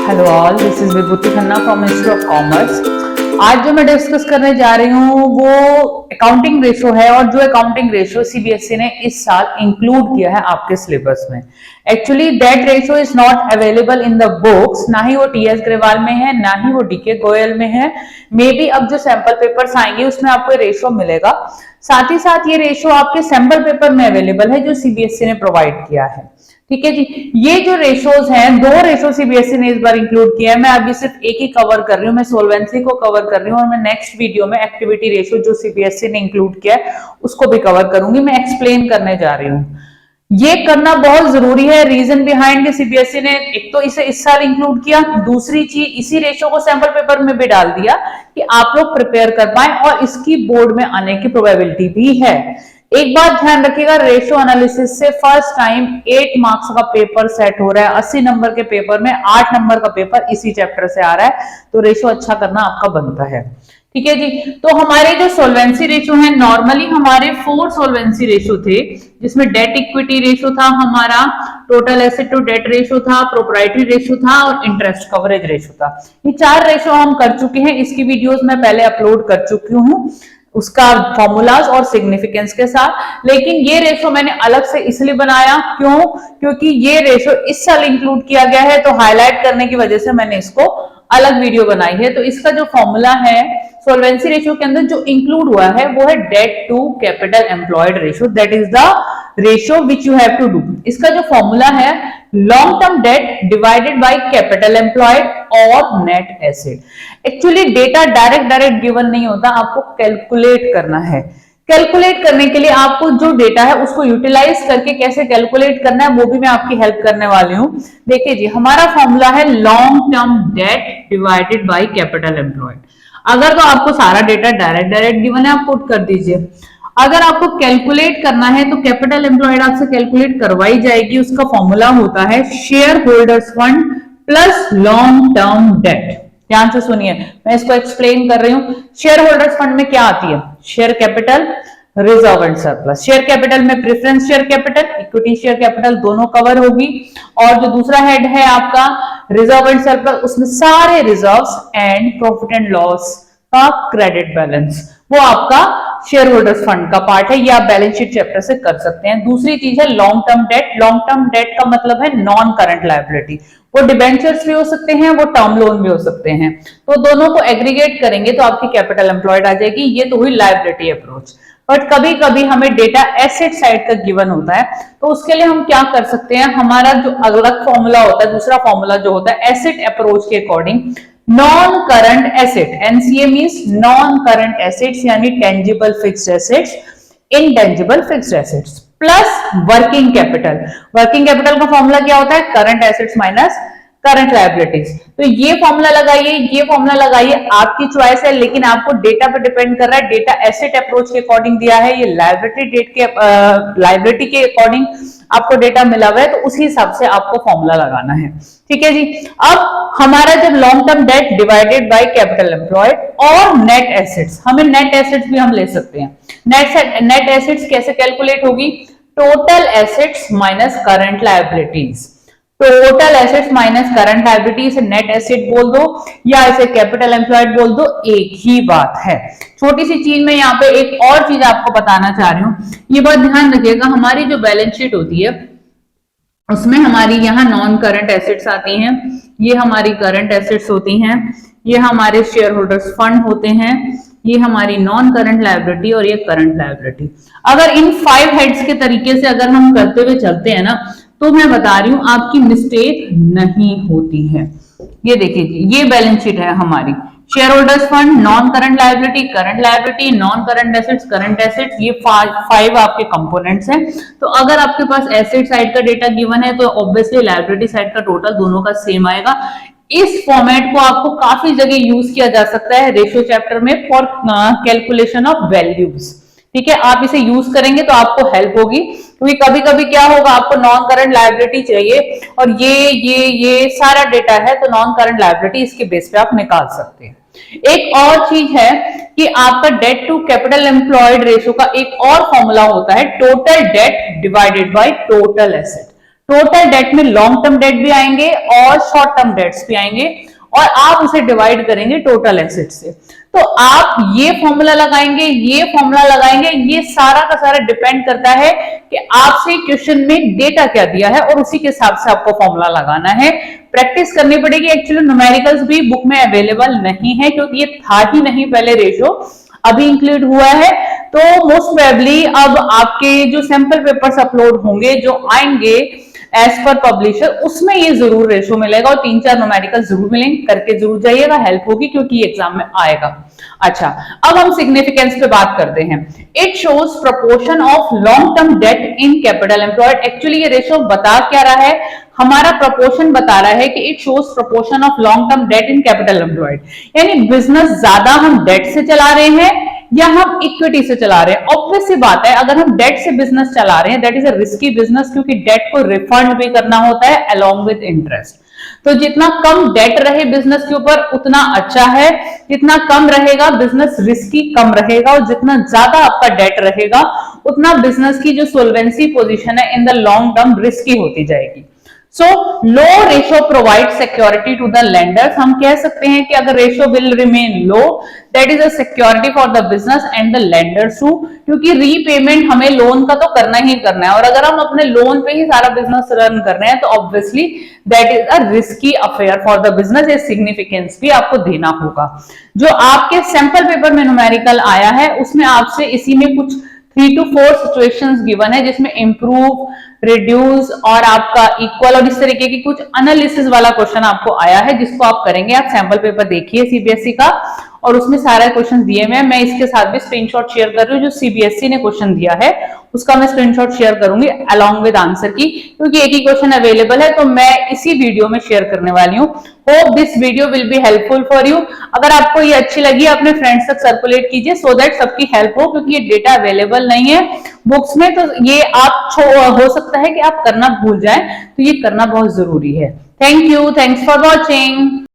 Hello all, this is Vibhuti Khanna from institute of commerce. आज जो मैं डिस्कस करने जा रही हूँ वो अकाउंटिंग रेशो है, और जो अकाउंटिंग रेशो सीबीएसई ने इस साल इंक्लूड किया है आपके सिलेबस में। Actually that ratio is not available in the books, ना ही वो टीएस ग्रेवाल में है, ना ही वो डीके गोयल में है। मे बी अब जो सैंपल पेपर्स आएंगे उसमें आपको रेशो मिलेगा। साथ ही साथ ये रेशो आपके सैंपल पेपर में अवेलेबल है जो सीबीएसई ने प्रोवाइड किया है। ठीक है जी, ये जो रेशोज हैं, दो रेशो सीबीएसई ने इस बार इंक्लूड किया है। मैं अभी सिर्फ एक ही कवर कर रही हूँ, मैं सोल्वेंसी को कवर कर रही हूँ, और मैं नेक्स्ट वीडियो में एक्टिविटी रेशो जो सीबीएसई ने इंक्लूड किया है उसको भी कवर करूंगी। मैं एक्सप्लेन करने जा रही हूँ। ये करना बहुत जरूरी है। रीजन बिहाइंड सीबीएसई ने एक तो इसे इस साल इंक्लूड किया, दूसरी चीज इसी रेशो को सैंपल पेपर में भी डाल दिया कि आप लोग प्रिपेयर कर पाए, और इसकी बोर्ड में आने की प्रोबेबिलिटी भी है। एक बात ध्यान रखिएगा, रेशो एनालिसिस से फर्स्ट टाइम 8 मार्क्स का पेपर सेट हो रहा है। 80 नंबर के पेपर में 8 नंबर का पेपर इसी चैप्टर से आ रहा है, तो रेशो अच्छा करना आपका बनता है। ठीक है जी, तो हमारे जो सोल्वेंसी रेशो है, नॉर्मली हमारे 4 सोल्वेंसी रेशो थे, जिसमें डेट इक्विटी रेशो था हमारा, total asset to debt ratio था, प्रोप्राइटरी रेशो था, और इंटरेस्ट कवरेज रेशो था। ये 4 रेशो हम कर चुके हैं। इसकी वीडियोस मैं पहले अपलोड कर चुकी हूँ, उसका फॉर्मूलाज और सिग्निफिकेंस के साथ। लेकिन ये रेशो मैंने अलग से इसलिए बनाया, क्यों? क्योंकि ये रेशो इस साल इंक्लूड किया गया है, तो हाईलाइट करने की वजह से मैंने इसको अलग वीडियो बनाई है। तो इसका जो फॉर्मूला है सोल्वेंसी रेशो के अंदर जो इंक्लूड हुआ है वो है debt to capital employed ratio, that is the ratio which you have to do. इसका जो फॉर्मूला है, long term debt divided by capital employed और net asset. Actually data direct given नहीं होता, आपको कैलकुलेट करना है। कैलकुलेट करने के लिए आपको जो डेटा है उसको यूटिलाइज करके कैसे कैलकुलेट करना है वो भी मैं आपकी हेल्प करने वाली हूँ। देखिए जी, हमारा फॉर्मूला है long term debt divided by capital employed. अगर तो आपको सारा डेटा डायरेक्ट गिवन है, आप पुट कर दीजिए। अगर आपको कैलकुलेट करना है तो कैपिटल एम्प्लॉयड आपसे कैलकुलेट करवाई जाएगी। उसका फॉर्मूला होता है share holders fund plus long term date. ध्यान से सुनिए, मैं इसको एक्सप्लेन कर रही हूँ। शेयर होल्डर्स फंड में क्या आती है? Share capital, reserve and surplus. Share capital में preference share capital, equity share capital दोनों कवर होगी। और जो दूसरा हेड है आपका रिजर्व एंड सरप्लस, उसमें सारे reserves and profit and loss का क्रेडिट बैलेंस, वो आपका शेयर होल्डर्स फंड का पार्ट है। ये आप बैलेंस शीट चैप्टर से कर सकते हैं। दूसरी चीज है long term date. Long term date का मतलब है नॉन करंट लायबिलिटी। वो डिबेंचर्स भी हो सकते हैं, वो टर्म लोन भी हो सकते हैं। तो दोनों को एग्रीगेट करेंगे तो आपकी कैपिटल एम्प्लॉयड आ जाएगी। ये तो हुई लायबिलिटी अप्रोच। बट कभी कभी हमें डेटा एसेट साइड का गिवन होता है, तो उसके लिए हम क्या कर सकते हैं? हमारा जो अलग फॉर्मूला होता है, दूसरा फॉर्मूला जो होता है एसेट अप्रोच के according, non current asset, NCA means non current assets, यानी tangible fixed assets, intangible fixed assets plus working capital. Working capital का फॉर्मूला क्या होता है? Current assets minus current liabilities. तो ये फॉर्मूला लगाइए, ये फॉर्मूला लगाइए, आपकी चॉइस है, लेकिन आपको डेटा पे डिपेंड कर रहा है। डेटा एसेट अप्रोच के अकॉर्डिंग दिया है, ये लायबिलिटी के अकॉर्डिंग आपको डेटा मिला हुआ है, तो उसी हिसाब से आपको फॉर्मूला लगाना है। ठीक है जी। अब हमारा जब long term debt divided by capital employed और नेट एसेट्स, हमें नेट एसेट्स भी हम ले सकते हैं। नेट एसेट्स कैसे कैलकुलेट होगी? Total assets minus current liabilities. Total assets minus current liability, इसे नेट एसेट बोल दो या इसे कैपिटल एम्प्लॉयड बोल दो, एक ही बात है। छोटी सी चीज में यहाँ पे एक और चीज आपको बताना चाह रही हूँ, ये बात ध्यान रखिएगा। हमारी जो बैलेंस शीट होती है उसमें हमारी यहाँ नॉन करंट एसेट्स आती हैं, ये हमारी करंट एसेट्स होती हैं, ये हमारे शेयर होल्डर्स फंड होते हैं, ये हमारी नॉन करंट लायबिलिटी और ये करंट लायबिलिटी। अगर इन 5 हेड्स के तरीके से अगर हम करते हुए चलते हैं ना, तो मैं बता रही हूं आपकी मिस्टेक नहीं होती है। ये देखिए जी, ये बैलेंस शीट है हमारी। Share holders fund, non current liability, non current assets, current assets, ये 5 आपके कंपोनेंट्स हैं। तो अगर आपके पास एसेट साइड का डेटा गिवन है तो ऑब्वियसली लायबिलिटी साइड का टोटल दोनों का सेम आएगा। इस फॉर्मेट को आपको काफी जगह यूज किया जा सकता है रेशियो चैप्टर में फॉर कैलकुलेशन ऑफ वैल्यूज। ठीक है, आप इसे यूज करेंगे तो आपको हेल्प होगी, क्योंकि कभी कभी क्या होगा, आपको नॉन करंट लायबिलिटी चाहिए और ये सारा डेटा है, तो नॉन करंट लायबिलिटी इसके बेस पे आप निकाल सकते हैं। एक और चीज है कि आपका debt to capital employed ratio का एक और फॉर्मूला होता है total debt divided by total asset. Total debt में लॉन्ग टर्म डेट भी आएंगे और शॉर्ट टर्म डेट्स भी आएंगे, और आप उसे डिवाइड करेंगे टोटल एसेट से। तो आप ये फॉर्मूला लगाएंगे, ये फॉर्मूला लगाएंगे, ये सारा का सारा डिपेंड करता है कि आपसे क्वेश्चन में डेटा क्या दिया है और उसी के हिसाब से आपको फॉर्मूला लगाना है। प्रैक्टिस करनी पड़ेगी। एक्चुअली न्यूमेरिकल्स भी बुक में अवेलेबल नहीं है क्योंकि ये था ही नहीं पहले रेशो, अभी इंक्लूड हुआ है। तो मोस्ट प्रोबेबली अब आपके जो सैंपल पेपर्स अपलोड होंगे, जो आएंगे एज पर पब्लिशर, उसमें ये जरूर रेशो मिलेगा और 3-4 न्यूमेरिकल जरूर मिलेंगे। करके जरूर जाइएगा, हेल्प होगी क्योंकि एग्जाम में आएगा। अच्छा, अब हम सिग्निफिकेंस पे बात करते हैं। It shows proportion of long term date in capital employed. Actually ये रेशो बता क्या रहा है, हमारा प्रोपोर्शन बता रहा है कि it shows proportion of long term date in capital employed, यानी बिजनेस ज्यादा हम डेट से चला रहे हैं या हम इक्विटी से चला रहे हैं। ऑब्वियस सी बात है, अगर हम डेट से बिजनेस चला रहे हैं that is a risky business, क्योंकि डेट को रिफंड भी करना होता है अलोंग विद इंटरेस्ट। तो जितना कम डेट रहे बिजनेस के ऊपर उतना अच्छा है, जितना कम रहेगा बिजनेस रिस्की कम रहेगा, और जितना ज्यादा आपका डेट रहेगा उतना बिजनेस की जो सोल्वेंसी पोजीशन है in the long term risky होती जाएगी। So low ratio provide security to the lenders. हम कह सकते हैं कि अगर ratio will remain low that is a security for the business and the lenders too, क्योंकि रीपेमेंट हमें लोन का तो करना ही करना है, और अगर हम अपने लोन पे ही सारा बिजनेस रन कर रहे हैं तो obviously that is a risky affair for the business. ये सिग्निफिकेंस भी आपको देना होगा। जो आपके सैंपल पेपर में न्यूमेरिकल आया है उसमें आपसे इसी में कुछ 3 to 4 सिचुएशंस गिवन है, जिसमें इंप्रूव, रिड्यूस और आपका इक्वल और इस तरीके की कुछ एनालिसिस वाला क्वेश्चन आपको आया है, जिसको आप करेंगे। आप सैंपल पेपर देखिए सीबीएसई का, और उसमें सारे क्वेश्चन दिए हुए हैं। मैं इसके साथ भी स्क्रीनशॉट शेयर कर रही हूँ, जो सीबीएसई ने क्वेश्चन दिया है उसका मैं स्क्रीनशॉट शेयर करूंगी अलॉन्ग विद आंसर की, क्योंकि एक ही क्वेश्चन अवेलेबल है तो मैं इसी वीडियो में शेयर करने वाली हूँ। Hope this video will be helpful for you. अगर आपको ये अच्छी लगी अपने फ्रेंड्स तक सर्कुलेट कीजिए सो दैट सबकी हेल्प हो, क्योंकि ये डेटा अवेलेबल नहीं है बुक्स में, तो ये आप हो सकता है कि आप करना भूल जाएं, तो ये करना बहुत जरूरी है। Thank you, thanks for watching.